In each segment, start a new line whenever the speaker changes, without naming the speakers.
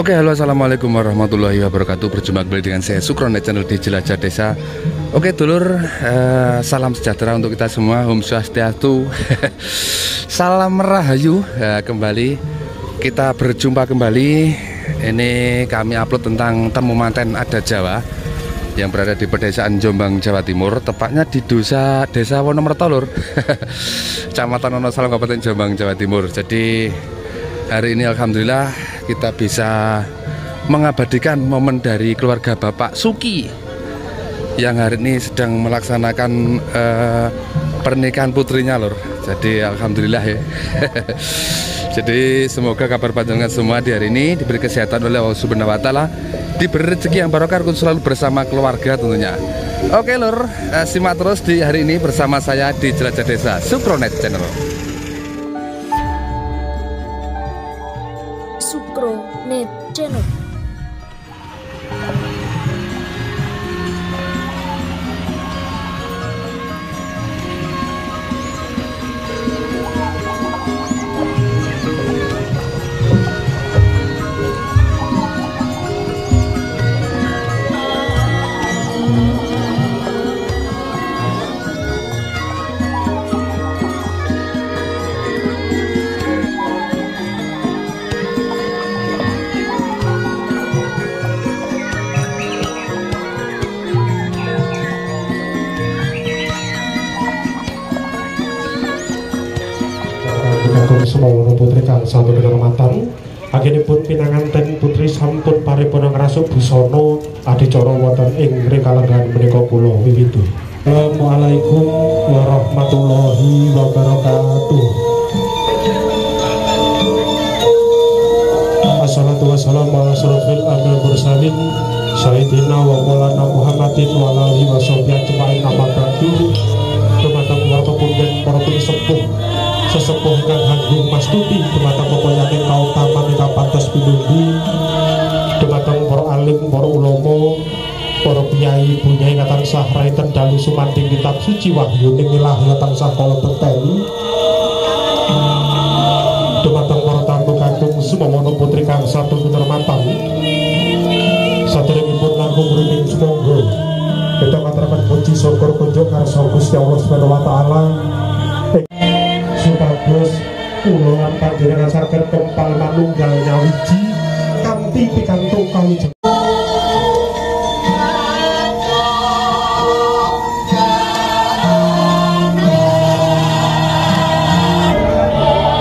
Oke, halo, assalamualaikum warahmatullahi wabarakatuh. Berjumpa kembali dengan saya Sukronet, channel di Jelajah Desa. Oke dulur, salam sejahtera untuk kita semua. Om Swastiastu. Salam Rahayu. Kembali kita berjumpa kembali. Ini kami upload tentang temu manten adat Jawa yang berada di pedesaan Jombang, Jawa Timur, tepatnya di Desa Wonomerto lur. Kecamatan Wonosalam, Kabupaten Jombang, Jawa Timur. Jadi hari ini alhamdulillah kita bisa mengabadikan momen dari keluarga Bapak Suki yang hari ini sedang melaksanakan pernikahan putrinya lur. Jadi alhamdulillah ya. Jadi semoga kabar panjangnya semua di hari ini diberi kesehatan oleh Allah Subhanahu wa Ta'ala, diberi rezeki yang barokah, selalu bersama keluarga tentunya. Oke lur, simak terus di hari ini bersama saya di Jelajah Desa Sukronet Channel.
Sukronet Channel.
Semua putri kang satu kehormatan agenipun pinanganten putri sampun paripurna ngrasuk busana adicara wonten ing rekalenggan menika kula wiwiti. Assalamualaikum warahmatullahi wabarakatuh. Assalatu wassalamu ala asrofil anbiya'i wal mursalin sayyidina wa maulana Muhammadin wa alihi washabihi ajmain amma ba'du. Dumateng warga punden para sepuh sesepuh kang hanggung mastuti dumateng pepoyaning kautaman ingkang pantes pinundi, dumateng para alim, para ulama, para kiai bunyai ingkang tansah raiten dalu sumanting kitab suci wahyuning ilahi tansah kala beteni, dumateng para tamu kakung sumawana putri kang satu kehormatan saderengipun langkung rining sumangga kita ngaturaken puji syukur kunjuk karsa Gusti Allah Subhanahu wa Ta'ala supados kula lan panjenengan saged kempal manunggal nyawiji kanthi pikantuk kawijayan.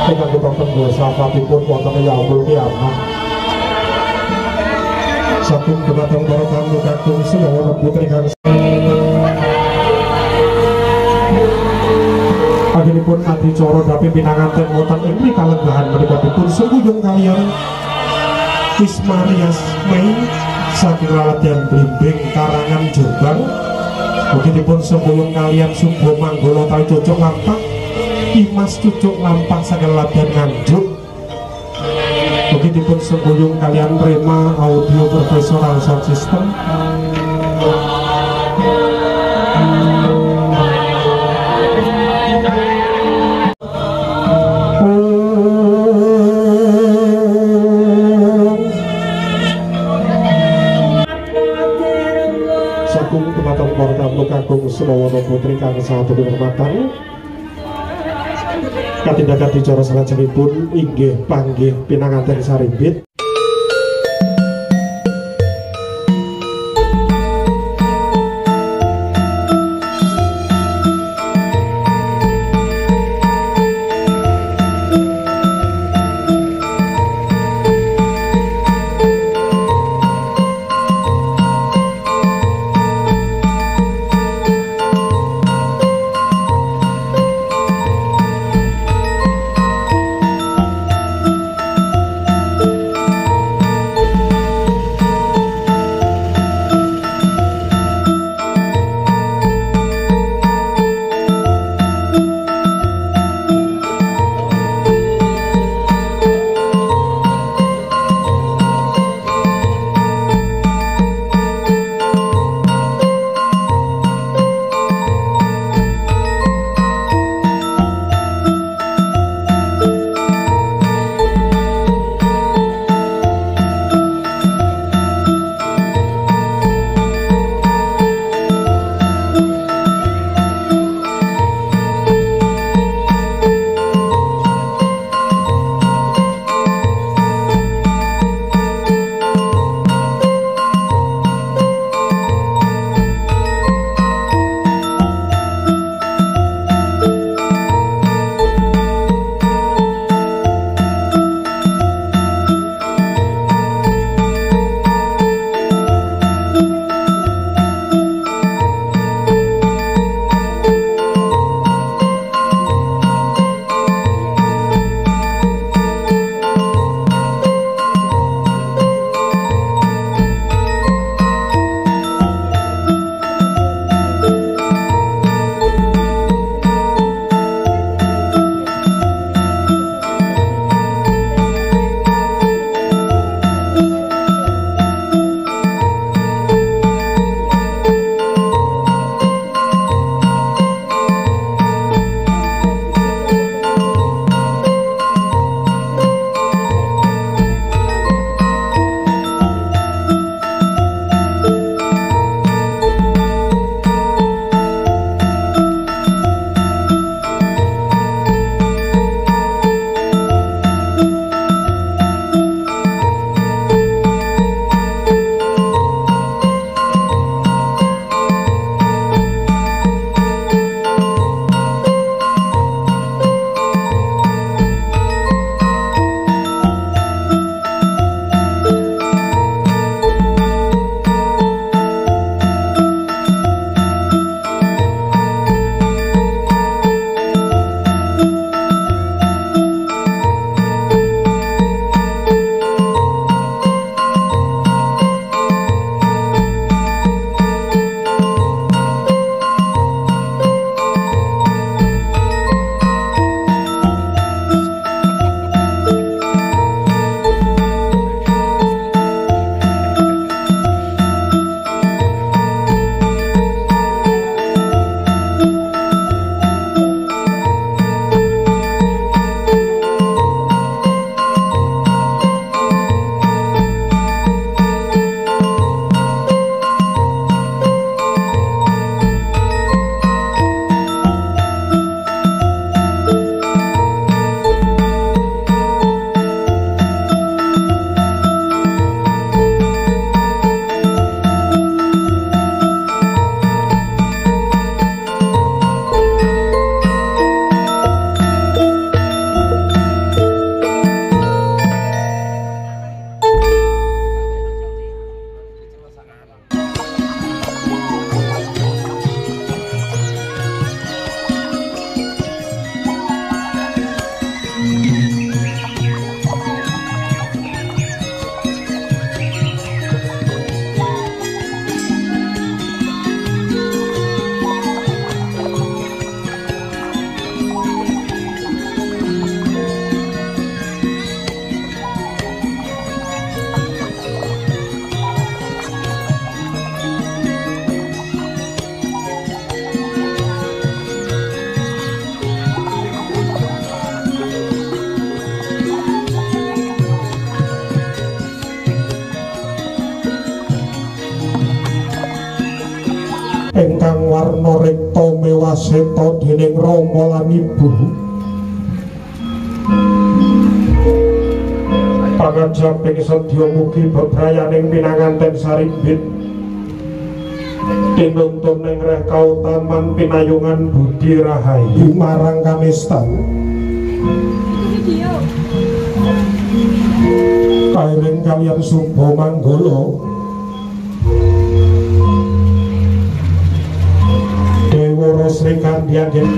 Ingkang kuthaken dosa sapipun wonten yaumul kiamah. Saking dumateng para tamu kakung semono putri kang agenipun adicara dapi pinanganten wonten ing kalenggahan menika dipun sembuyung kaliyan Ismarias Mei saking Ladyan Blimbing Karangan Jombang. Mugi dipun sembuyung kaliyan Sumbo Manggala Tawi Cocok Lampak Imas Cucuk Lampak saking Ladyan Nganjuk. Mugi dipun sembuyung kaliyan Rema Audio Professional Sound System. Kakung semono putri kang satu kehormatan katindak adicara salajengipun inggih panggih pinanganten sarimbit. ingkang warna rekta mewaseta dening Rama lan Ibu. Pangajaping sedya mugi bebrayaning pinanganten Sarimbit tinuntun ing reh kautaman pinayungan budi rahayu marang kamestan kairing kaliyan Suba Manggala Dewara Sri Kandyangen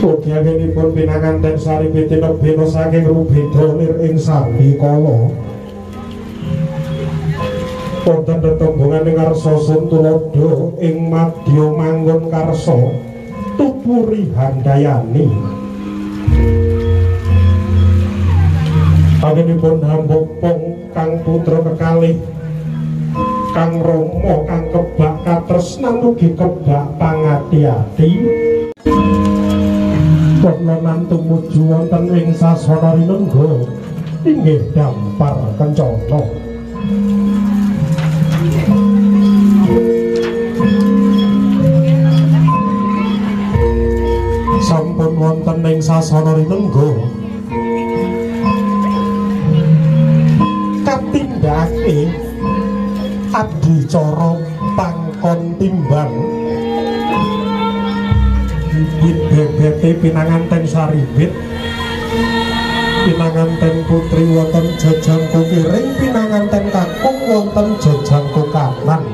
ugi anggenipun pinanganten Sarimbit tinebena saking Rubedronir ing sami kala wonten tetembungan ing Arsa Suntulada ing madya manggon karsa tupuri handayani anggenipun hambopong kang putra kekalih kang Rama kang kebak katresnan ugi kebak pangati-ati kulanan tumuju wonten ing sasana rinengga inggih dampar kencana sampun wonten ing sasana rinengga katindake adicara pangkon timbang bibit-bibite pinanganten Sarimbit pinanganten putri wonten jajangku kiring pinanganten kakung wonten jajangku kanan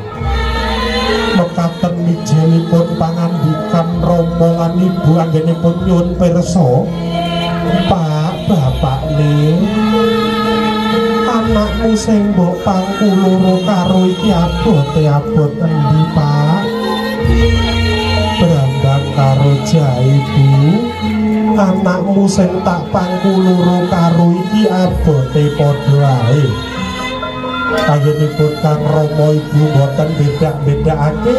mekaten mijenipun pangandikan Rama lan Ibu anggenipun nyuwun pirsa Pak bapakne anakmu sing mbok pangkuloro karo iki abote abot endi Pak Brambang karo jae Bu anakmu sing tak pangkuloro karo iki abote padha ae anggenipun Kang Rama Ibu boten beda-bedakake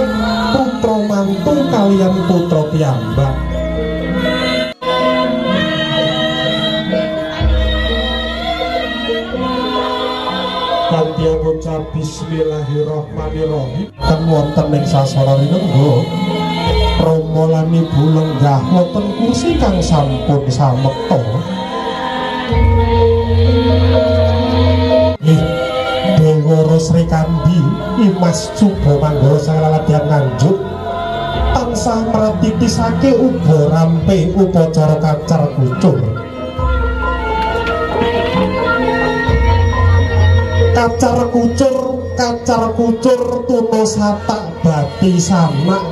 putra mantu kaliyan putra piyambak kanthi ngucap bismillahirrahmanirrahim ten wonten ing sasana rinengga Rama lan Ibu lenggah wonten kursi kang sampun samekta Dewara Sri Kandi Imas Suba Manggala Sanglaladyan Nganjuk tansah mratitisake uga rampe upacara kacar kucur kacar kucur tuna satak bati sanak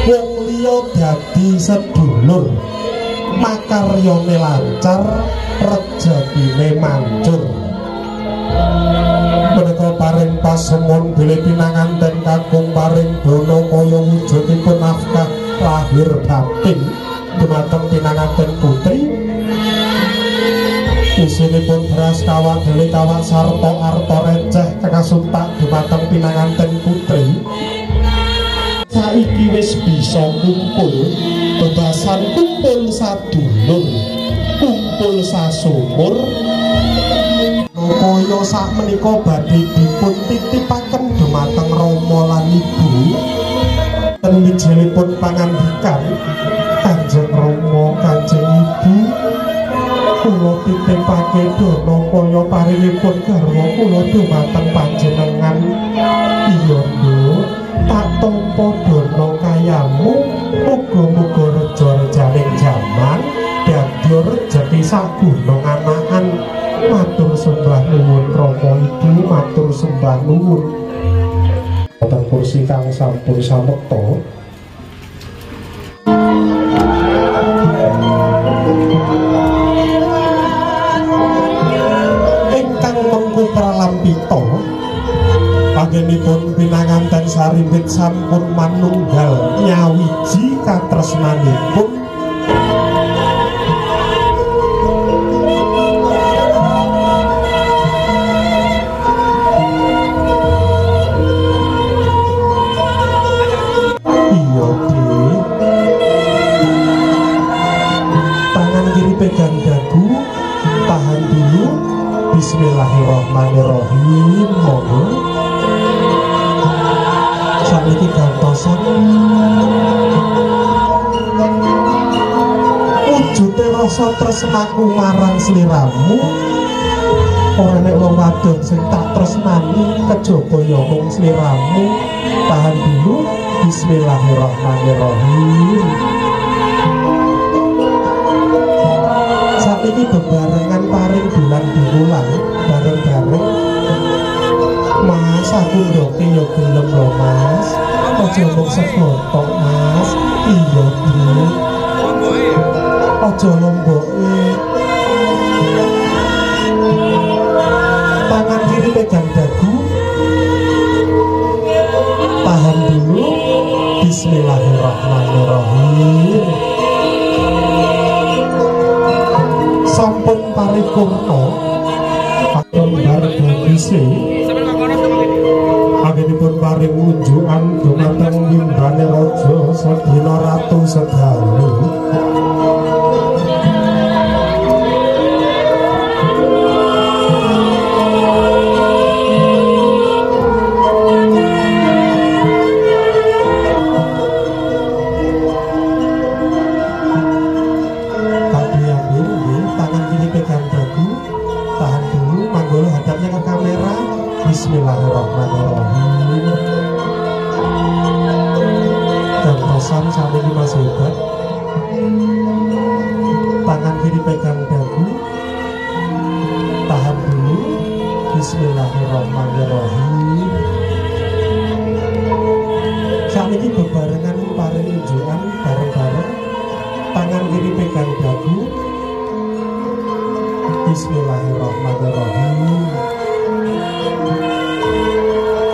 wong liya dadi sedulur makaryane lancar rejekine mancur menika paring pasemon bilih pinanganten kakung paring dana kaya wujudipun nafkah lahir batin dumateng pinanganten putri isinipun beras kawak deli kawak sarta arta receh kekasuntak dumateng pinanganten putri saiki wis bisa kumpul bebasan kumpul sadulur kumpul sasumur kaya sakmenika badhe dipun titipaken dumateng Rama lan Ibu ten wijilipun pangandikan Kanjeng Rama Kanjeng Ibu kula titipake dana kaya paringipun garwa kula dumateng panjenengan iya Nduk tak tampa dana kayamu muga-muga reja-rejaning jaman dadi rejeki sagunung anakan matur sembah nuwun Rama Ibu matur sembah nuwun wonten kursi kang sampun samekta ingkang mengku pralampita anggenipun pinanganten Sarimbit sampun manunggal nyawiji katresnanipun pegang dagu tahan dulu bismillahirrahmanirrahim monggo saniki gantosan rasa tresnaku marang sliramu ora nek wong wadon sing tak tresnani kejaba ya mung sliramu. Tahan dulu. Bismillahirrahmanirrahim. Saiki bebarengan paring bulan diulang bareng-bareng. Mas aku ndoke ya gelem lho Mas. Aja mung segotok Mas. Iya Dri. Aja lomboke. Tangan kiri pegang dagu. Tahan dulu. Bismillahirrahmanirrahim. Sampun paripurna kathah bisi anggenipun paring unjukan dumateng limbane raja sedina ratu sedalu. Bismillahirrahmanirrahim. Gantosan sampai ini Mas hebat. Tangan kiri pegang dagu. Tahan dulu. Bismillahirrahmanirrahim. Saat ini bebarengan paring unjukan bareng-bareng. Tangan kiri pegang dagu. Bismillahirrahmanirrahim.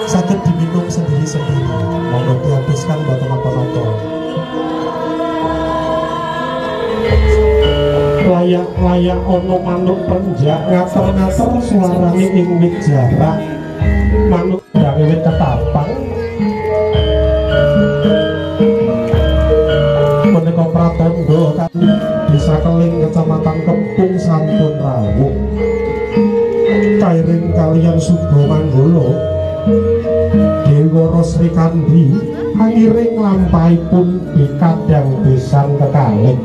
Sakit diminum sendiri-sendiri, monggo dihabiskan buat apa-apa. Layak-layak ono manuk penjak ngater-ngater suarane ing wit jarak. Manuk gawe wit ketapang. Menika pratandha kan Desa Keling Kecamatan Kepung sampun rawuh. Kairing kaliyan Subo Manggolo Dewa Sri Kandi angiring lampahipun dikadang besan kekalih.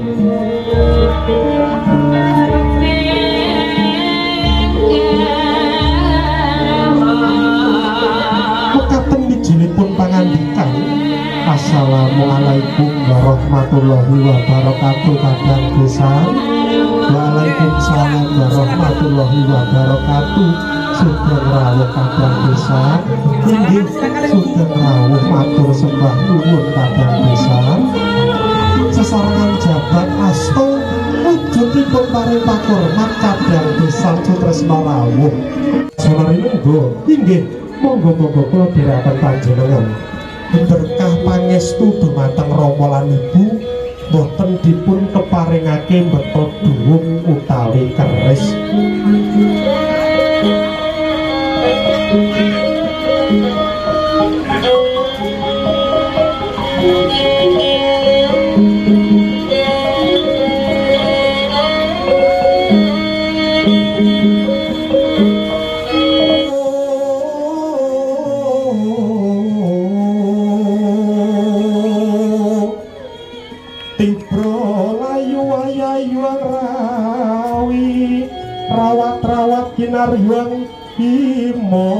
Mekaten wijilipun pangandikan Assalamualaikum warahmatullahi wabarakatuh kadang besan. Waalaikumsalam warahmatullahi wabarakatuh. Sugeng rawuh kadang besan. Inggih sugeng rawuh matur sembah nuwun kadang besan. Sesarengan jabat asta wujudipun paring pakurmat kadang besan sutresna rawuh. Sunari monggo. Inggih monggo-monggo kula dherekaken panjenengan. Berkah pangestu dumateng Rama lan Ibu boten dipun keparingake mbeta duwung utawi keris. Rawat-rawat kinaryang imo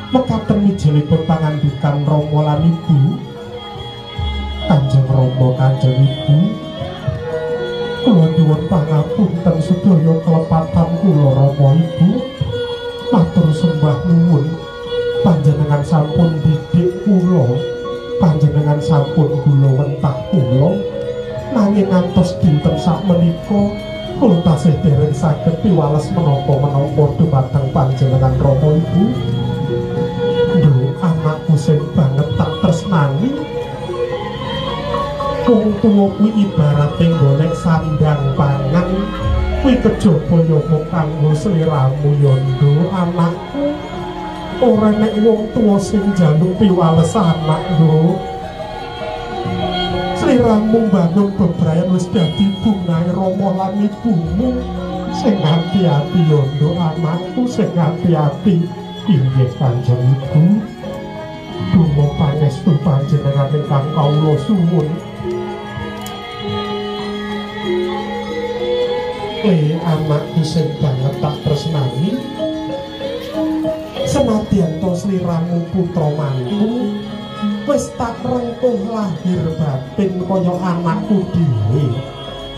mekaten wijilipun pangandikan Rama lan Ibu. Kanjeng Rama kanjeng Ibu kula nyuwun pangapunten sedaya kelepatan kula Rama Ibu. Matur sembah nuwun panjenengan sampun didik kula, panjenengan sampun kula wentah kula. Nanging ngantos dinten sakmenika kula tasih dereng saged piwales menapa-menapa dumateng panjenengan Rama Ibu. Duh anakku sing banget tak tresnani. Wong tuwa kuwi ibarate golek sandang pangan. Kuwi kejaba ya mung kanggo sliramu ya nduk anakku. Ora nek wong tuwa sing njaluk piwales anak nduk. Sliramu bangun bebrayan wis dadi bungahe Rama lan Ibumu. Sing ati-ati ya nduk anakku, sing ati-ati. Inggih Kanjeng Ibu. Dumo pangestu panjenengan ingkang kawula suwun. Le anakku sing banget tak tresnani, senadyan to sliramu putra mantu, wis tak rengkuh lahir batin kaya anakku dhewe.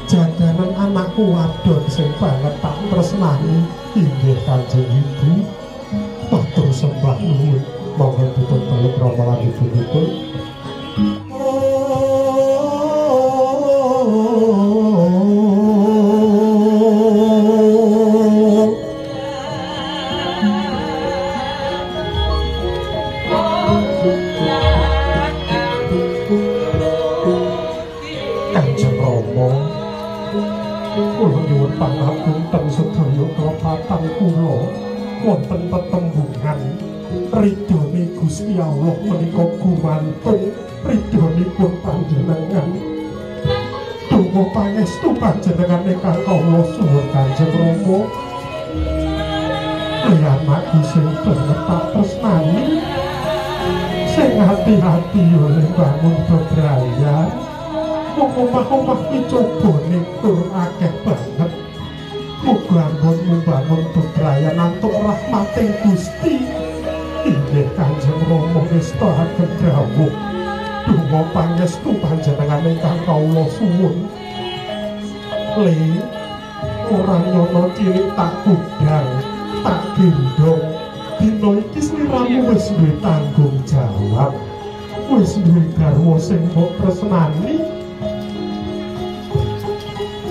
Jaganan anakku wadon sing banget tak tresnani, inggih Kanjeng Ibu. Matur sembah nuwun, monggo dipun peluk ramalan ibunipun. Kanjeng Rama, kula nyuwun pangapunten sedaya klepatan kula wonten tetembungan ridhone Gusti Allah menika gumantung ridhonipun panjenengan. Donga pangestu panjenengan ingkang kawula suwun Kanjeng Rama. Anakku sing banget tak tresnani, sing hati-hati oleh bangun bebrayan, wong omah-omah iki cobane tur akeh banget. Muga anggonmu bangun bebrayan antuk rahmating Gusti. Inggih Kanjeng Rama ngestakaken dawuh. Donga pangestu panjenengan ingkang kawula suwun. Le ora nyono cilik tak kudang, tak gendong. Dina iki sliramu wis duwe tanggung jawab, wis duwe garwa sing mbok tresnani.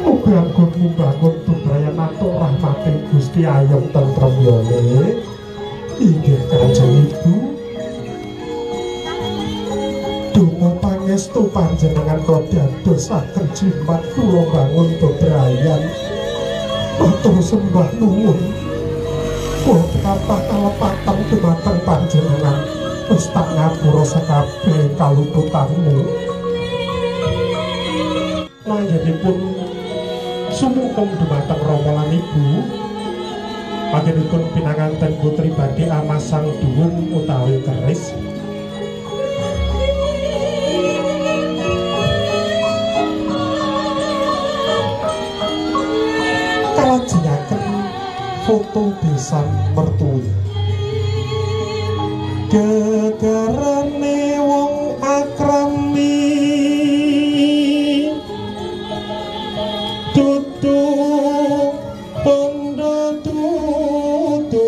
Muga anggonmu bangun bebrayan antuk rahmating Gusti ayem tentrem ya Le. Inggih Kanjeng Ibu. Donga pangestu panjenengan dadosaken jimat kula bangun bebrayan. Matur sembah nuwun. Kula kathah kalepatan dumateng panjenengan, wis tak ngapura sakabeh kaluputanmu. Langgenipun sumungkem dumateng Rama lan Ibu. Panjenenganipun pinanganten putri badhe amasang duwung utawi keris. Kalajengaken foto besan mertui. Gegerane wong akrami dudu pondo tuturupa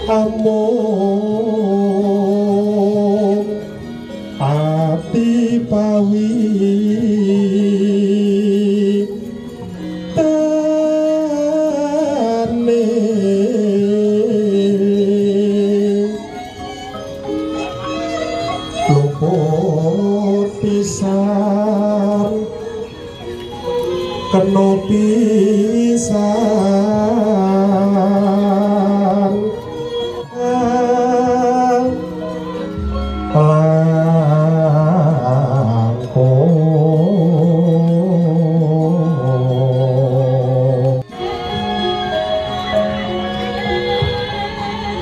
amung ati pawi tane luput pisan kena pisan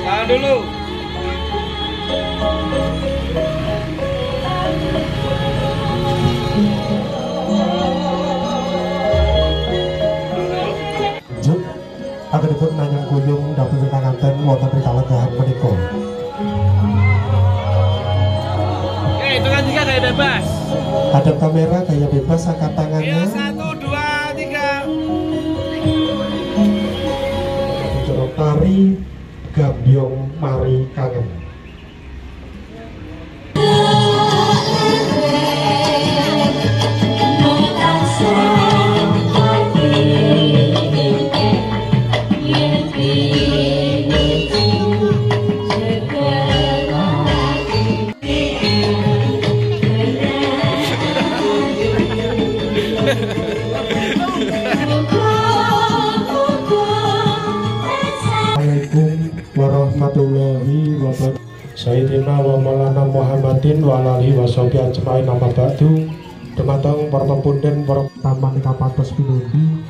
Tahan dulu.
Juk, agenipun nanyang kuyung dapet pinanganten wonten rikalegahan menika.
Oke, hitungan 3 kayak bebas.
Ada kamera gaya bebas angkat tangannya.
Ya, 1, 2, 3.
Bicara tari Gambyong Mari Kangen. Assalamualaikum warahmatullahi wabarakatuh. Sayyidina wa maulana Muhammadin wa alihi washabihi ajmain amma ba'du. Dumateng para pepunden, para taman kapados pinundi,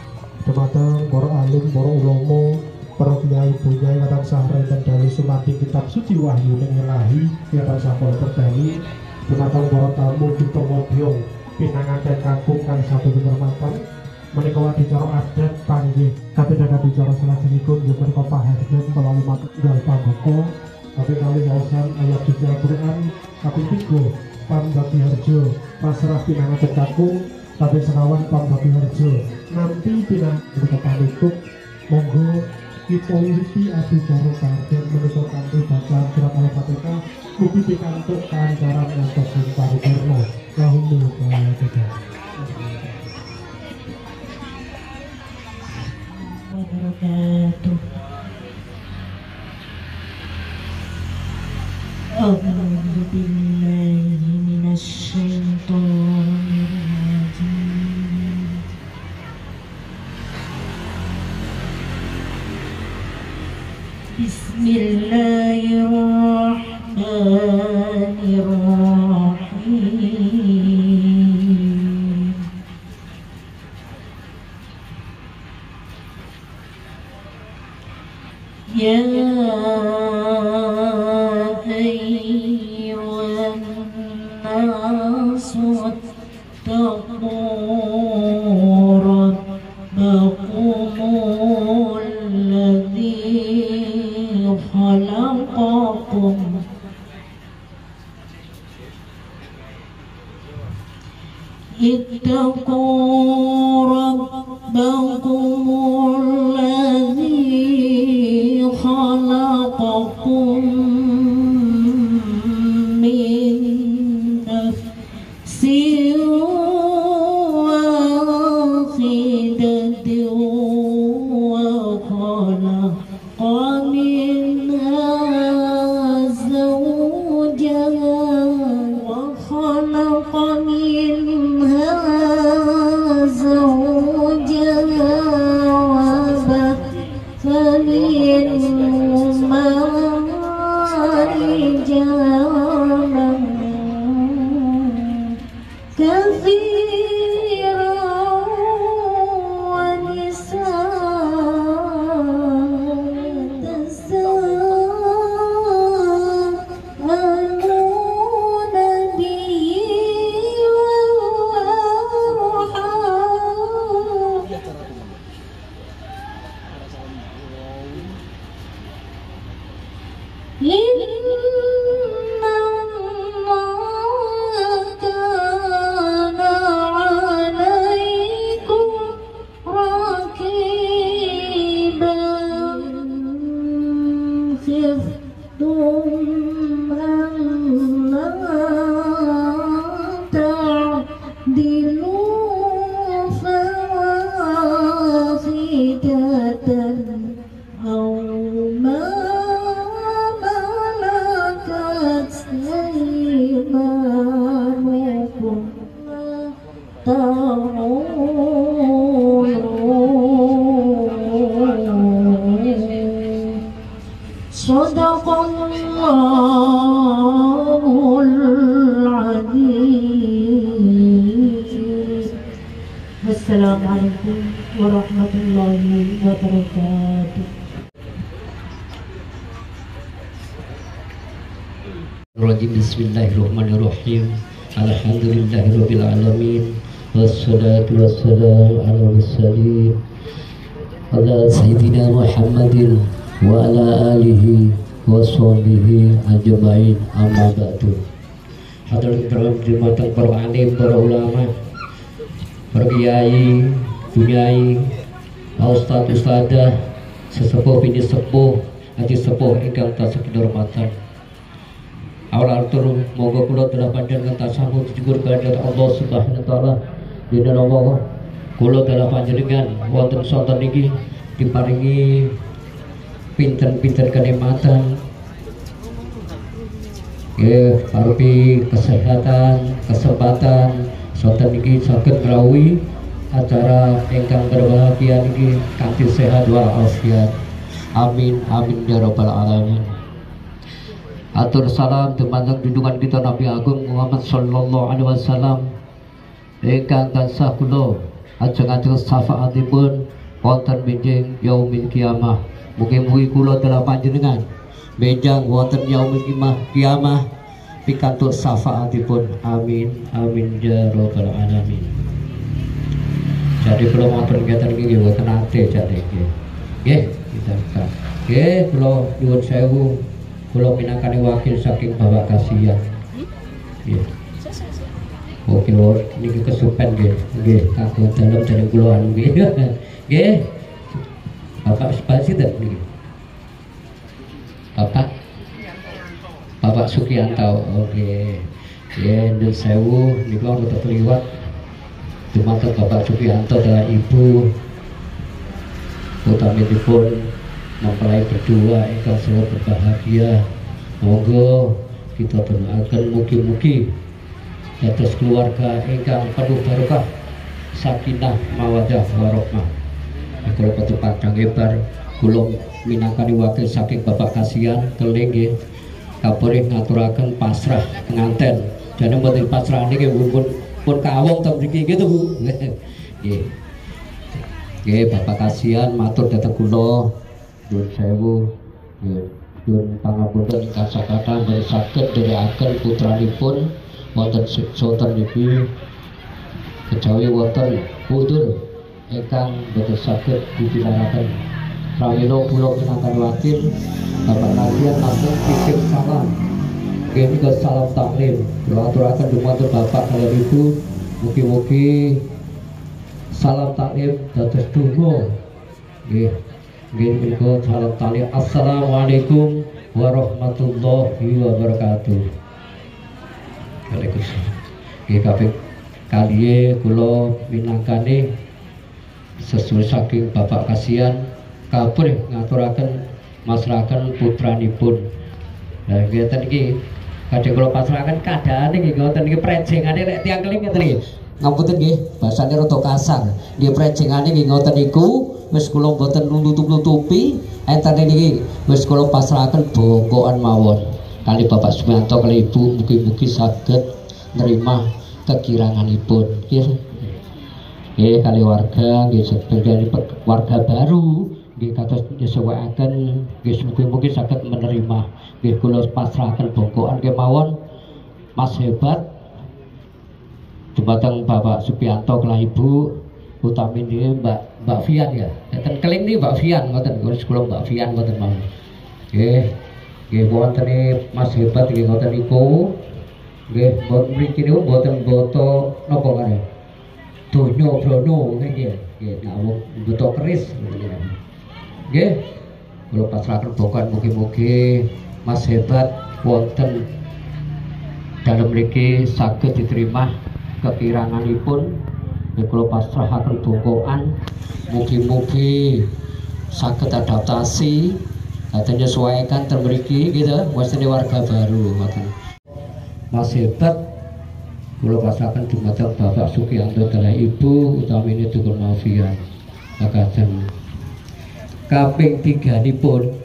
dumateng para alim, para ulama, para kiai bunyai katan sahrai dan dali sumati kitab suci wahyu ning ilahi katan sakol berdali dumateng para tamu kita ngobyong pinanganten kakung kang satu kehormatan menika adicara adat panggih katene adicara salajengipun nggih menika pahargen kala lumaku dal pamboko tapi kali wawasan ayat suci Al-Quran kaping 3 Pambati Harjo pasrah pinanganten kakung tapi sekawan Pambati Harjo nanti pinanganten panutup monggo kita wiwiti adicara kargen menika kanthi bacaan surat Al-Fatihah mugi pikantuk kancaran ngantos ing paripurna lahumul kaya
wabarakatuh. A'udzu billahi minasy syaithanir rajim. Bismillahirrahmanirrahim. Ya ayyuhan nasu ittaqu rabbakumul ladzi khalaqakum ittaqu rabbakumul ladzi khalaqakum min nafsin wahidatin wa khalaqa minha zawjaha wa khalaqa minha zawjaha wa batha minhuma rijalan katsiran wa nisaa'an tasa'aluna bihi wal arham inna Allaha kana 'alaykum raqiban khiftum an la ta'dilu fawahidatan aw ma malakat aymanukum ta'ulun Sadaqallahul Azim. Wassalamualaikum warahmatullahi wabarakatuh.
Bismillahirrahmanirrahim. Alhamdulillahirabbil alamin. Wassalatu wassalamu ala mursalin. Ala sayyidina Muhammadin wa ala alihi wa sahbihi ajmain. Amma ba'du. Hadirin dirahmati para alim, para ulama, para kiai, bunyai, ustaz ustadzah, sesepuh bini sepuh, adi sepuh ingkang tasih kinurmatan. Awal atur moga kula telah panjenengan tasawuf syukur kehadirat Allah Subhanahu wa taala. Dina Allah kula telah panjenengan wonten sonten niki diparingi pinten-pinten kenikmatan arupi kesehatan, kesempatan sonten niki saged ngrawuhi acara ingkang berbahagia niki kanthi sehat walafiat. Amin amin ya rabbal alamin. Atur salam dumateng junjungan kita Nabi Agung Muhammad sallallahu alaihi wasallam ingkang tansah kula ajeng-ajeng syafaatipun wonten mijing yaumil kiamah Mugi-mugi kula dalam panjenengan benjang wonten yaumul kiamah pikantuk syafaatipun. Amin amin ya rabbal alamin. Jadi kula matur ngeten iki nggih wonten ate jane nggih. Nggih, kita. Nggih, kula nyuwun sewu. Kula minangkani wakil saking Bapak Kasihan. Nggih. Oke lho, niki kesupen nggih. Nggih, kagem dalem dening kula nggih. Nggih. Bapak Spasidan niki. Bapak Sukianto. Oke. Ya, nyuwun sewu niku rada kliwat. Dumateng Bapak Sukianto adalah ibu utaminipun mempelai berdua ingkang selalu berbahagia. Monggo kita doakan mugi-mugi dados keluarga ingkang penuh barokah, sakinah mawaddah warahmah. Kula pun padang ebar kula minangkani wakil saking Bapak Kasihan keling nggih kapurih ngaturaken pasrah penganten. Jane mboten pasrah niki pun kawong to mriki gitu Bu. Nggih. Nggih Bapak Kasihan matur dhateng kula nyuwun sewu. Nggih. Nyuwun pangapunten ingkang sakata mboten saged nderekaken putranipun wonten soten niki kejawi wonten putur ingkang boten saged dipilaraken. Pramila kula minangkani wakil Bapak Kasihan langsung titip salam. Nggih menika salam taklim. Kula aturaken dumateng Bapak kaliyan Ibu, mugi-mugi salam taklim dados donga. Nggih. Nggih menika salam taklim. Assalamualaikum warahmatullahi wabarakatuh. Waalaikumsalam. Nggih kaping kaliye kula minangkani sesuai saking Bapak Kasihan kapurih ngaturaken masrahaken putranipun. Lah ngeten iki kadhe kula pasrahaken kadhane nggih ngoten iki prejengane nek tiyang keling ngeten iki. Ngapunten nggih, basane rada kasar. Nggih prejengane nggih ngoten niku wis kula mboten nutup-nutupi enten niki wis kula pasrahaken bongkoan mawon. Kali Bapak Sumianto kali Ibu mugi-mugi saged nerima kekiranganipun. Nggih. Nggih kali warga nggih sebagai warga baru nggih kados disewaken nggih mugi-mugi saged menerima. Nggih kula pasrahaken bongkoan kemawon Mas Hebat dumateng Bapak Supianto kelah Ibu utami niki Mbak Fian ya. Enten keling niki Mbak Fian ngoten kula Mbak Fian ngoten mawon. Nggih. Nggih wonten Mas Hebat nggih ngoten niku. Nggih mriki niku mboten boto napa ngene. Donya brono nggih. Nggih nawuh boto keris ngoten. Nggih. Kula pasrahaken bongkoan mugi-mugi Mas Hebat wonten dalem mriki saged diterima kekiranganipun. Kula pasrahaken bongkoan mugi-mugi saged adaptasi dan menyesuaikan termriki gitu wasine warga baru ngoten. Mas Hebat kula pasrahaken dumateng Bapak Sukianto dalah Ibu utamine Dukun Mafian. Makaten kaping 3-nipun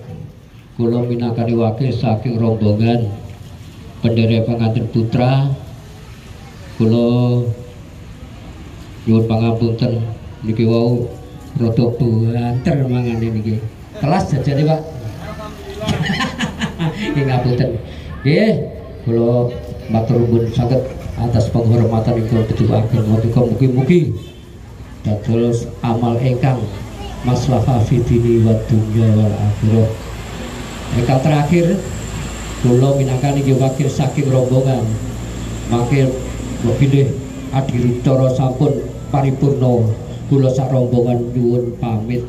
kula minangkani wakil saking rombongan penderek pengantin putra kula nyuwun pangapunten niki wau rada banter mangane niki. Kelas jajane Pak. Nggih ngapunten. Nggih kula matur nuwun sanget atas penghormatan ingkang dituwuhaken menika mugi-mugi dados amal ingkang maslahah fid dini wa dunya wal akhirah. Ingkang terakhir kula minangkani wakil saking rombongan mangke bilih adicara sampun paripurna kula sak rombongan nyuwun pamit.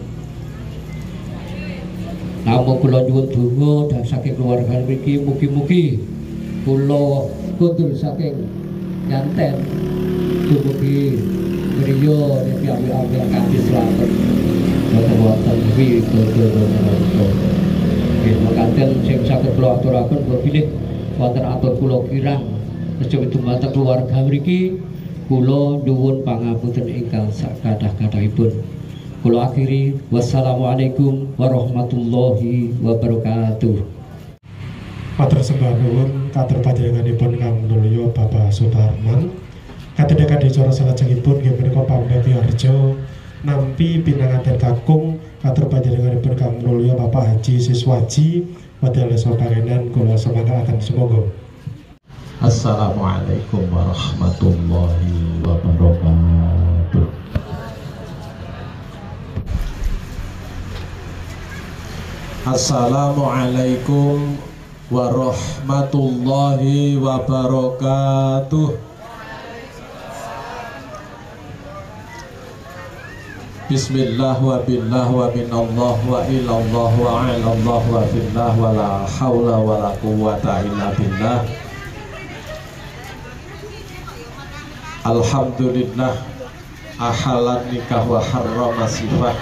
Namung kula nyuwun donga dhateng saking keluarga mriki mugi-mugi kula kundur saking nyanten mugi griya dipiyambak kanthi slamet wonten widodo. Nggih mekaten sing saged kula aturaken kula bilih wonten atur kula kirang kejawi dumateng keluarga mriki kula nyuwun pangapunten ingkang sakathah-kathahipun. Kula akhiri wassalamualaikum warahmatullahi wabarakatuh.
Matur sembah nuwun katur panjenenganipun Kang Mulya Bapak Sutarman. Kadang-kadang cara salajengipun nggih menika pamrih harjo nampi pinanganten kakung katur panjenenganipun Kang Mulya Bapak Haji Siswaji model soparenan kula semangaaken semoga.
Assalamualaikum warahmatullahi wabarakatuh. Assalamualaikum warahmatullahi wabarakatuh. Bismillah wa billah wa minallah wa ilallah wa alallah wa fillah wa la hawla wa la quwwata illa billah. Alhamdulillah ahalan nikah wa harrama sifah.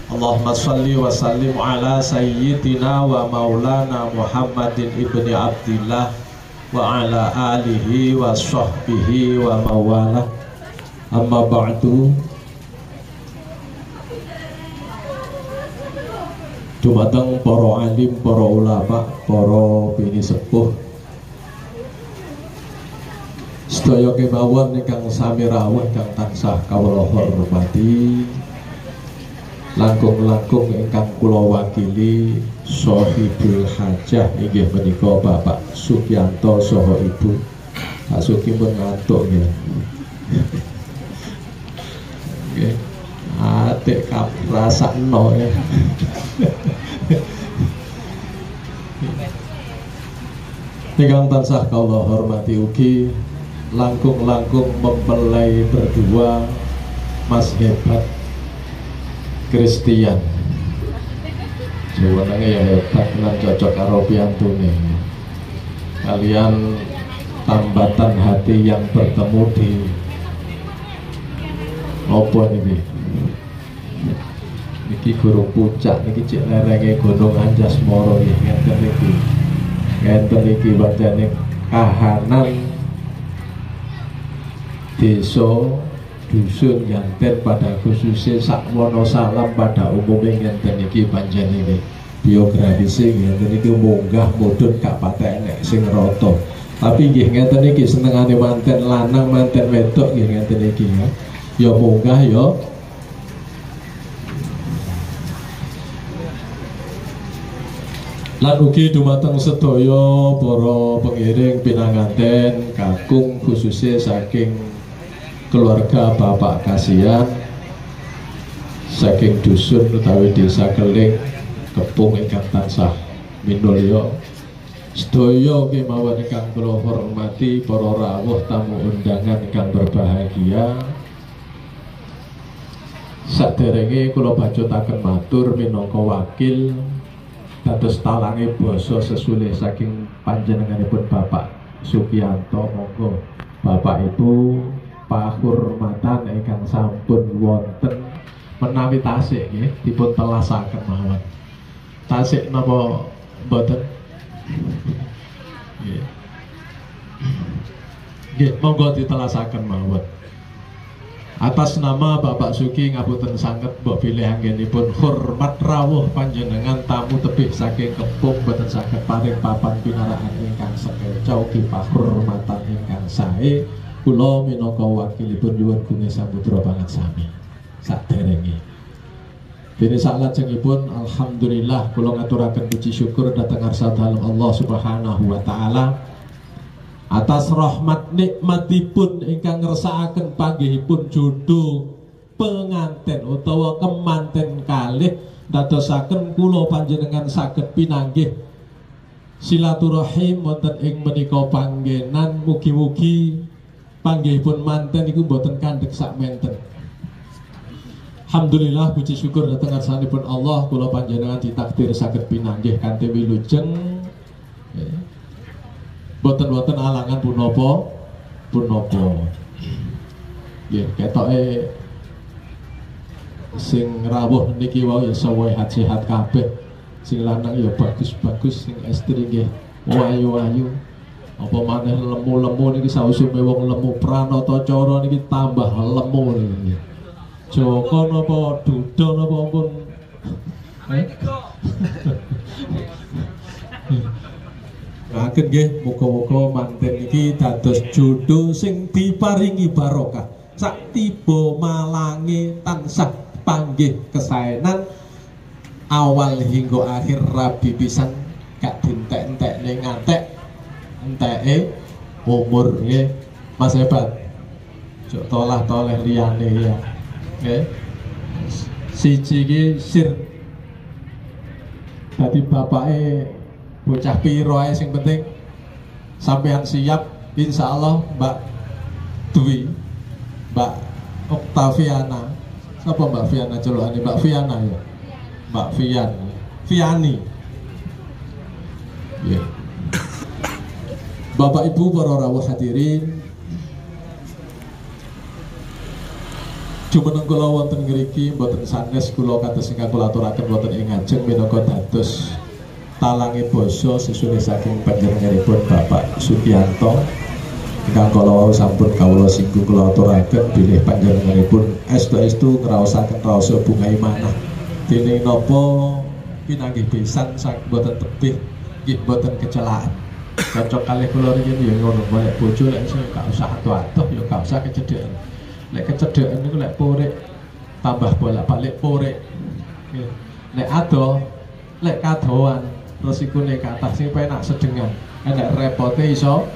Allahumma salli wa sallim ala sayyidina wa maulana Muhammadin ibni Abdillah wa ala alihi wa sahbihi wa mawala. Amma ba'du. Dumateng para alim, para ulama, para bini sepuh, sedaya kemawon ingkang sami rawuh ingkang tansah kawula hormati, langkung-langkung ingkang kula wakili Sohibul Hajah inggih menika Bapak Sugianto saha Ibu Pak Sugi pun ngantuk nggih. Nggih. Atik rasakno ya. Ingkang tansah kawula hormati ugi langkung-langkung mempelai berdua Mas hebat Christian. Jenenge ya hebat lan cocok karo piyantune. Kalian tambatan hati yang bertemu di apa niki? Niki Gunung Puncak niki cek lerenge Gunung Anjasmara nggih ngeten niki. Ngeten iki pancene kahanan desa dusun Yanten pada khususnya sak Wonosalam pada umumnya ngeten iki pancene iki biografise ngeten iki munggah mudhun gak patek enek sing rata. Tapi nggih ngeten iki senengane manten lanang manten wedok nggih ngeten iki ya. Ya munggah ya lan ugi dumateng sedaya para pengiring pinanganten kakung khususnya saking keluarga Bapak Kasihan saking dusun utawi desa Keling Kepung ingkang tansah minulya sedaya kemawon ingkang kula hormati para rawuh tamu undangan ingkang berbahagia. Saderenge kula bacutaken matur minangka wakil dados talange basa sesulih saking panjenenganipun Bapak Sugianto, monggo Bapak Ibu pahurmatan ingkang sampun wonten menawi tasik nggih dipun telasaken mawon. Tasik napa mboten? Nggih. Nggih, monggo ditelasaken mawon. Atas nama Bapak Sugi ngapunten sanget mbok bilih anggenipun hormat rawuh panjenengan tamu tebih saking Kepung boten saged paring papan pinaraan ingkang sekeca ugi pahormatan ingkang sae kula minangka wakilipun nyuwun gunge samudra banget sami saderenge. Dene salajengipun alhamdulillah kula ngaturaken puji syukur dhateng ngarsa dalem Allah Subhanahu wa taala atas rahmat nikmatipun ingkang ngersakaken panggihipun jodoh penganten utawa kemanten kalih dadosaken kula panjenengan saged pinanggih silaturahim wonten ing menika panggenan. Mugi-mugi panggihipun manten iku mboten kandhek sak menten. Alhamdulillah puji syukur dhateng ngarsanipun Allah kula panjenengan ditakdir saged pinanggih kanthi wilujeng. Boten-boten alangan punapa nggih ketoke sing rawuh niki wau ya sehat-sehat kabeh, sing lanang ya bagus-bagus, sing estri nggih ayu-ayu, apa maneh lemu-lemu niki sausume wong lemu pranata cara niki tambah lemu niki. Joko napa duda napa pun Agen nggih muga-muga manten iki dados jodoh sing diparingi barokah. sak tiba malange tansah panggih kesaenan awal hingga akhir rabi pisan gak dintek-entekne ngantek enteke umur nggih Mas hebat cuk tolah-toleh liyane ya nggih siji iki sir dadi bapake bocah piro ae sing penting sampean siap insyaallah Mbak Dwi Mbak Oktaviana siapa Mbak Viana celokane Mbak Viana ya Mbak Viani ya Bapak Ibu para rawuh hadirin jumeneng kula wonten ngriki mboten sanes kula kados ingkang kula aturaken wonten ing ngajeng minangka dados talange basa sesune saking panjenenganipun Bapak Sugiyanto ingkang kala wau sampun kawula singgung kula aturaken bilih panjenenganipun estu-estu ngraosaken raosa bunga manah dene napa pinanggih pisan saking boten tebih nggih boten kecelaan cocok kalih kula niki ya ngono wae bojo lek iso gak usah atuh-atuh ya gak usah kecedhekan lek kecedhekan niku lek porek tambah bolak-balik porek lek ado lek kadoan resikone kathah sing penak sedengan nek repote iso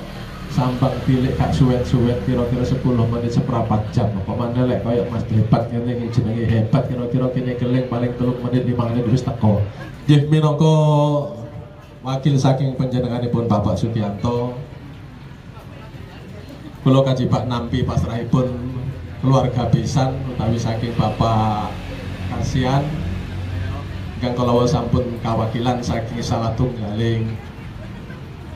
sambang bilik gak suwet-suwet kira-kira 10 menit seprapat jam apa maneh lek kaya Mas hebat ngene jenenge hebat kira-kira kene keling paling 3 menit 5 menit wis teko nggih minangka wakil saking panjenenganipun Bapak Sugiyanto kula kajibak nampi pasrahipun keluarga pisan utawi saking Bapak Kasihan ingkang kala sampun kawakilan saking salah tunggaling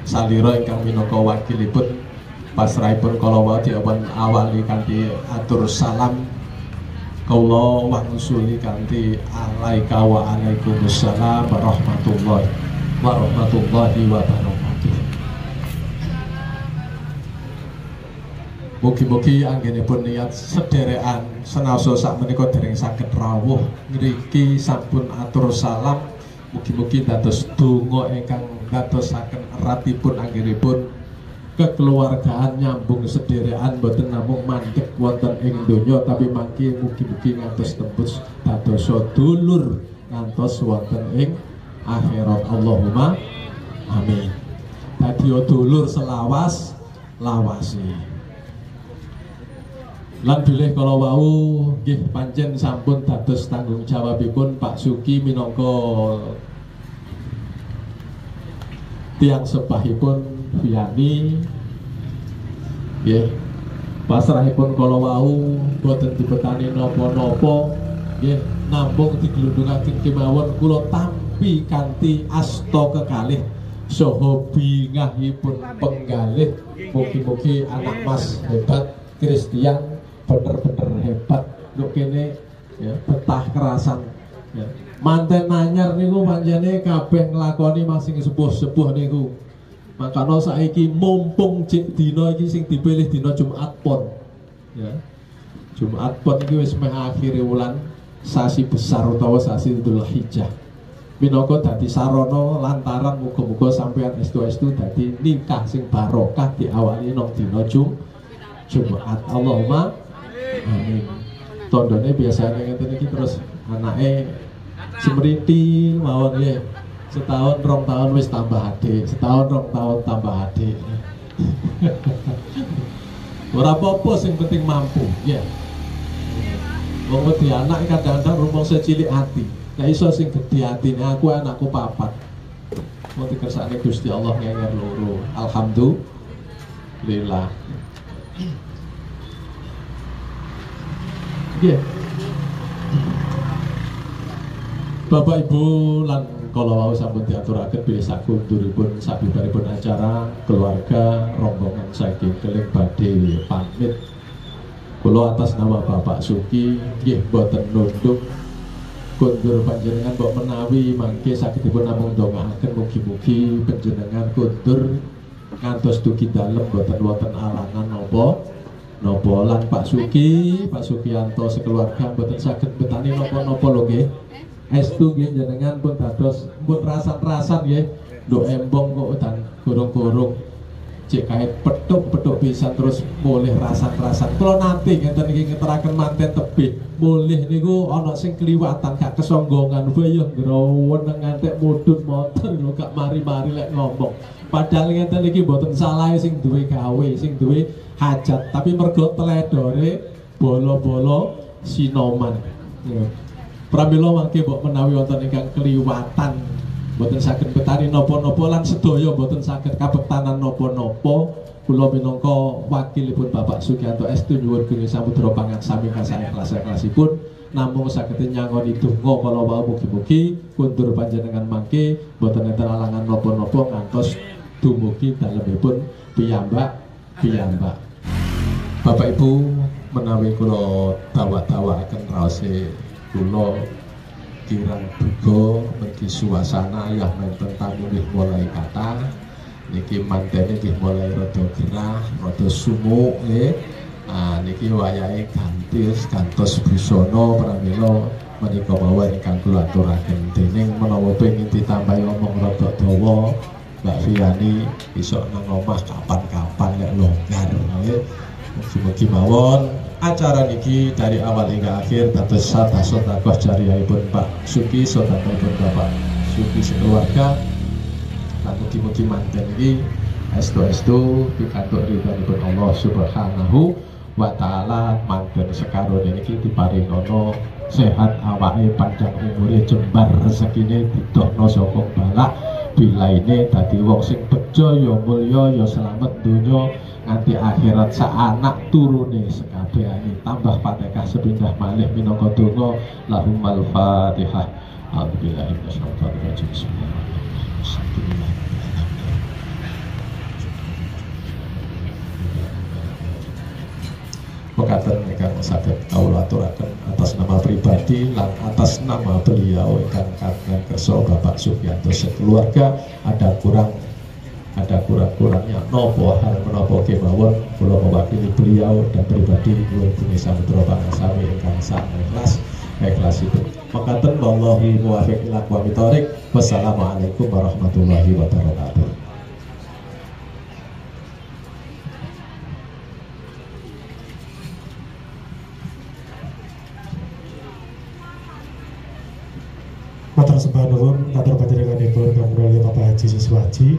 salira ingkang minangka wakilipun pasrahipun kala wau diawan awali kanthi atur salam kula wangsuli kanthi alaika wa alaikumussalam warahmatullahi wabarakatuh. Mugi-mugi anggenipun niat sederekan senaosa sakmenika dereng saged rawuh ngriki sampun atur salam mugi-mugi dados donga ingkang dadosaken eratipun anggenipun kekeluargaan nyambung sederekan boten namung mandheg wonten ing donya tapi mangke mugi-mugi ngantos tembus dadosa dulur ngantos wonten ing akhirat Allahumma amin. Dadi dulur selawas lawase. Lan bilih kala wau nggih pancen sampun dados tanggung jawabipun Pak Suki minangka tiyang sebahipun Viani nggih pasrahipun kala wau boten dibetani napa-napa nggih namung diglundungaken kemawon kula tampi kanthi asta kekalih saha bingahipun penggalih mugi-mugi anak Mas hebat Christian bener-bener hebat lho kene ya betah kerasan ya manten anyar niku panjene kabeh nglakoni masing sepuh-sepuh niku makanya saiki mumpung cek dina iki sing dipilih dina Jumat Pon ya Jumat Pon iki wis meh akhire wulan sasi besar utawa sasi Dzulhijjah minangka dadi sarana lantaran muga-muga sampeyan estu-estu dadi nikah sing barokah diawali nang dina Jumat Allahumma amin. Tondone biasanya ngeten iki terus anake semriti mawon nggih. Setahun 2 tahun wis tambah adik, setahun 2 tahun tambah adik. Ora apa-apa sing penting mampu, ya. Wong wedi anak kadang-kadang rumangsa cilik ati. Nek iso sing gedhe atine aku anakku 4. Mau dikersakne Gusti Allah ngenger loro. Alhamdulillah. Yeah. Bapak Ibu lan kala wau sampun diaturaken bilih sakunduripun sabibaripun acara keluarga rombongan saking keling badhe pamit. Kula atas nama Bapak Suki nggih boten nunduk kundur panjenengan mbok menawi mangke sagedipun namung ndongaaken mugi-mugi panjenengan kundur ngantos dugi dalem boten wonten alangan napa lan Pak Suki, Pak Sugiyanto sekeluarga mboten saged betani napa-napa lho nggih. Estu nggih jenengan pun dados pun rasan-rasan nggih. Nduk embong kok dan gorong-gorong cek kae petuk-petuk bisa terus mulih rasan-rasan. Kula nanti ngeten iki ngeteraken manten tebih. Mulih niku ana sing kliwatan gak kesonggongan wae ngrowen ngantek mudhun motor lho gak mari-mari lek ngomong. Padahal ngeten iki mboten salah sing duwe gawe, sing duwe hajat, tapi mergo teledore bolo-bolo sinoman. Pramila mangke mbok menawi wonten ingkang kliwatan boten saged betari napa-napa lan sedaya boten saged kabektanan napa-napa, kula minangka wakilipun Bapak Sugianto Estu nyuwun geni samudra pangarsami kasaikhlas-ikhlasipun namung saged nyangoni donga kala wau mugi-mugi kundur panjenengan mangke boten enten alangan napa-napa ngantos dumugi dalemipun piyambak. Bapak Ibu menawi kula dawa-dawakaken raose kula kirang duga mergi suasana ya menten tamu nggih mulai kathah niki mantene nggih mulai rada gerah, rada sumuk nggih. Niki wayahe gantos busana pramila menika mawon ingkang kula aturaken dening menawa pengin ditambahi omong rada dawa Mbak Fiani iso nang omah kapan-kapan lek longgar nggih. Mugi-mugi mawon acara niki dari awal hingga akhir dados sedekah jariyahipun Pak Suki sedekahipun Bapak Suki sekeluarga. Lan mugi-mugi manten iki estu-estu pikantuk ridhonipun Allah Subhanahu wa taala manten sekarone niki diparingono sehat awake panjang umure jembar rezekine didohno saka balak bilaine dadi wong sing bejo ya mulya ya slamet donya nganti akhirat sak anak turune sekabehane tambah Fatihah sepindah malih minangka donga lahumul Fatihah. Alhamdulillah mekaten ingkang saged kawula aturaken atas nama pribadi lan atas nama beliau ingkang kagungan kersa Bapak Sugianto sekeluarga ada kurang-kurangnya nopo hal menopo kemawon kula mewakili beliau dan pribadi nyuwun geni samudra pangarsami ingkang ikhlas itu mekaten wallahu muwaffiq ila aqwamit thoriq. Wassalamualaikum warahmatullahi wabarakatuh.
Matur sembah nuwun katur panjenenganipun Kang Mulya Bapak Haji Siswaji.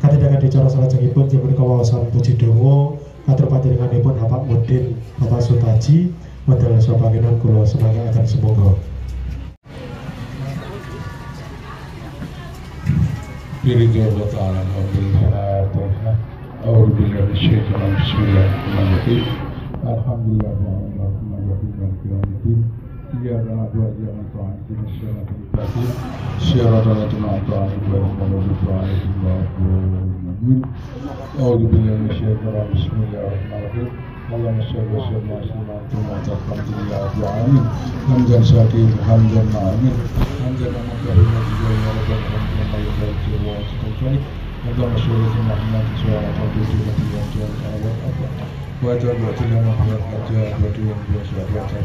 Kadhedaken dicara salajengipun dipun kawaosan puji donga katur panjenenganipun Bapak Mudin Bapak Sutaji wedal sapangenan kula semangataken semoga.
Biridha Allah Ta'ala Alhamdulillah A'udzubillahi minasyaitonir rajim. Bismillahirrahmanirrahim. Alhamdulillahirrahmanirrahim. Iyyaka na'budu wa iyyaka nasta'in Siratal ladzina an'amta 'alaihim ghairil maghdubi 'alaihim waladdallin. A'udzubillahi minasyaitonir rajim. Bismillahirrahmanirrahim. Allahumma shalli wa sallim ala sayyidina Muhammad hamdan syakir hamdan ma'amin hamdan ma'amin Allahumma sholli ala Muhammad wa ala alihi wa sahbihi wajah wajah lama buat wajah wajah yang biasa wajah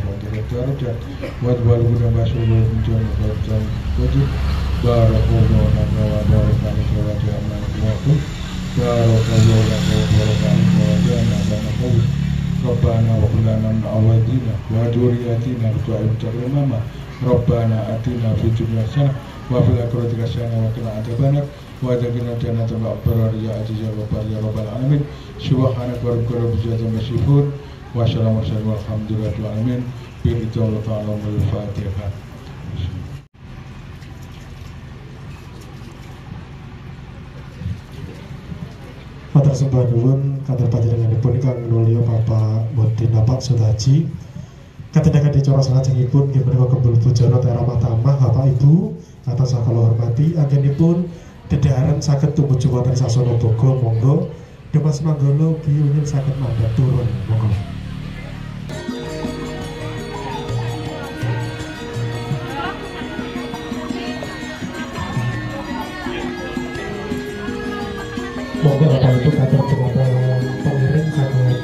wajah wajah guna masuk wajah wajah wajah barakallahu lana wa barakani wajah aman waktu barakallahu lana wa barakani wajah aman Rabbana wa kulana awadina wa duriyatina tu'ib takrimama Rabbana atina fi dunya hasanah wa fil akhirati hasanah wa qina adzabannar wa jannatan jannatan ma'abrar ya aziz ya rabbal ya rabbal alamin subhanaka rabbika rabbil izzati amma yasifun wa salamun alhamdulillahi alamin bi Allah ta'ala wal Fatihah.
Matur sembah nuwun katur panjenenganipun Kang Mulya Bapak Mudin Bapak Sutaji. Kadhedaken dicara salajengipun nggih menika kembul pujana Teramah Tamah Bapak Ibu atas sakala hormati anggenipun dedhaharan saged tumuju wonten sasana boga monggo Dimas Manggala biyunin saged mandhap turun monggo. Monggo Bapak Ibu katur pengabaran pengiring saged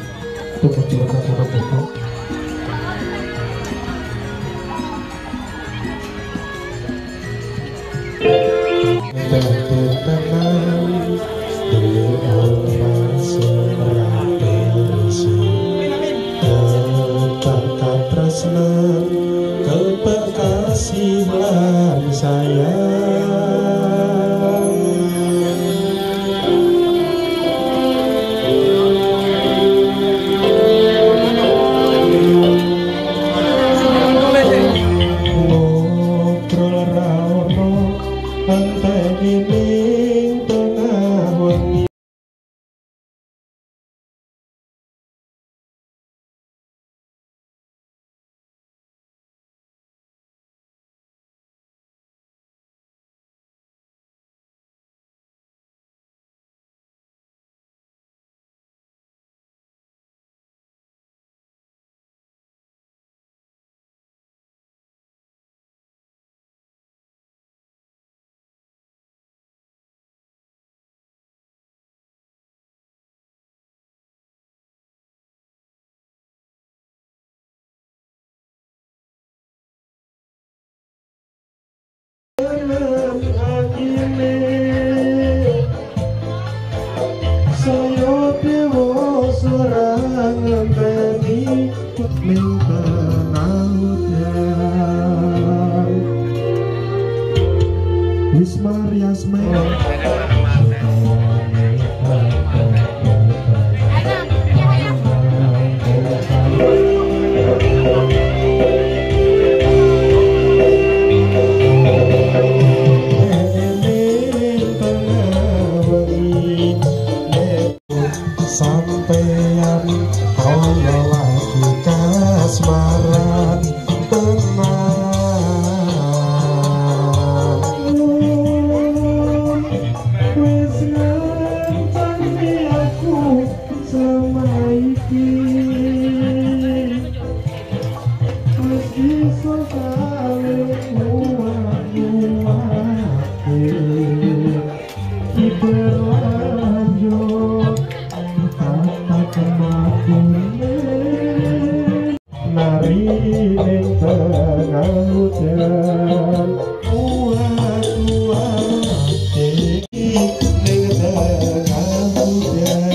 tumuju wonten sasana boga. Tenang di Allah seneng kekasih lan sayang. Ngobrol ra ono antene ning tengah wengi. Saya dewa seorang ngenteni ning tengah hujan. Wis Marias sampeyan kaya lagi kasmaran tenang. Wis ngancani aku selama iki, wis iso saling muak-muake berlanjut nari ning tengah hujan. Uat-uate ning tengah hujan.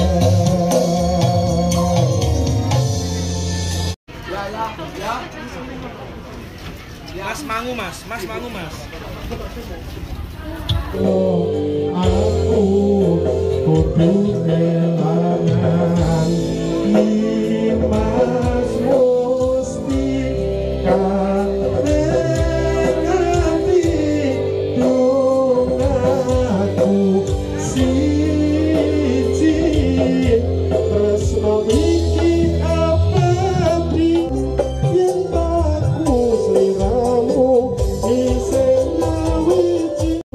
Mas mangu mas.
Aku kudu kelangan Mas Musti kang ngerti dongaku siji tresno iki abadi yen aku sliramu isih nyawiji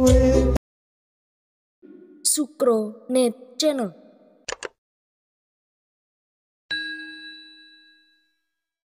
Sukro Net Channel.